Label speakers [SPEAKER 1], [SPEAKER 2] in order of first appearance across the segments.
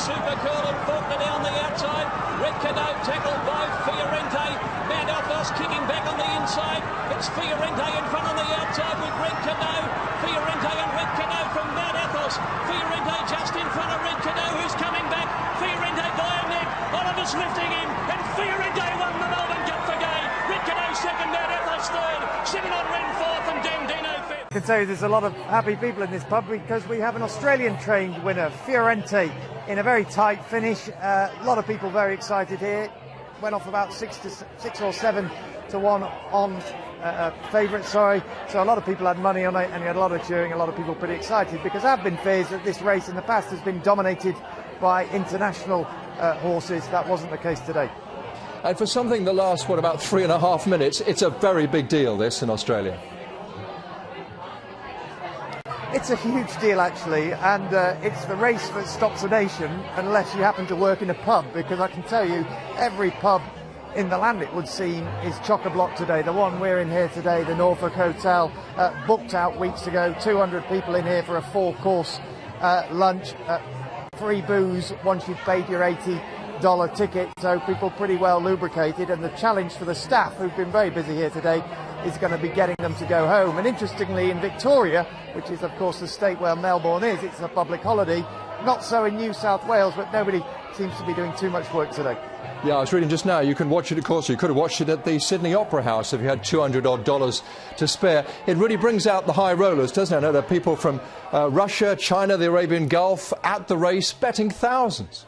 [SPEAKER 1] super cool and Faulkner down the outside. Red Canoe tackled by Fiorente. Waterhouse kicking back on the inside. It's Fiorente in front on the outside with Red Canoe. Fiorente and Red Canoe from Waterhouse. Fiorente just in front of Red Canoe, who's coming back. Fiorente by a neck. Oliver's lifting him, and Fiorente won the Melbourne Cup for Gai. Red Canoe second, Waterhouse third. 7 on Ren fourth, and Dandino fifth.
[SPEAKER 2] I can tell you there's a lot of happy people in this pub because we have an Australian trained winner, Fiorente, in a very tight finish. A lot of people very excited here. Went off about 6 or 7 to 1 on favourite, sorry. So a lot of people had money on it, and you had a lot of cheering, a lot of people pretty excited, because there have been fears that this race in the past has been dominated by international horses. That wasn't the case today.
[SPEAKER 3] And for something that lasts, what, about 3.5 minutes, it's a very big deal, this, in Australia.
[SPEAKER 2] It's a huge deal, actually, and it's the race that stops the nation unless you happen to work in a pub, because I can tell you every pub in the land, it would seem, is chock-a-block today. The one we're in here today, the Norfolk Hotel, booked out weeks ago, 200 people in here for a 4-course lunch, free booze once you've paid your $80 ticket, so people pretty well lubricated, and the challenge for the staff, who've been very busy here today, is going to be getting them to go home. And interestingly, in Victoria, which is of course the state where Melbourne is, it's a public holiday. Not so in New South Wales, but nobody seems to be doing too much work today.
[SPEAKER 3] Yeah, I was reading just now, you can watch it, of course, you could have watched it at the Sydney Opera House if you had $200 odd to spare. It really brings out the high rollers, doesn't it? I know there are people from Russia, China, the Arabian Gulf at the race betting thousands.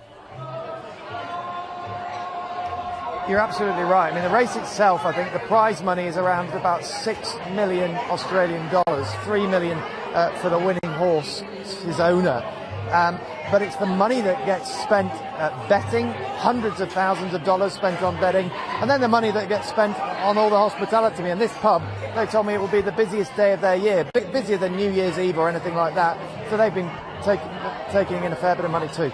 [SPEAKER 2] You're absolutely right. I mean, the race itself, I think the prize money is around about 6 million Australian dollars, 3 million for the winning horse, his owner. But it's the money that gets spent betting, hundreds of thousands of dollars spent on betting, and then the money that gets spent on all the hospitality. And this pub, they told me it will be the busiest day of their year, busier than New Year's Eve or anything like that. So they've been taking in a fair bit of money too.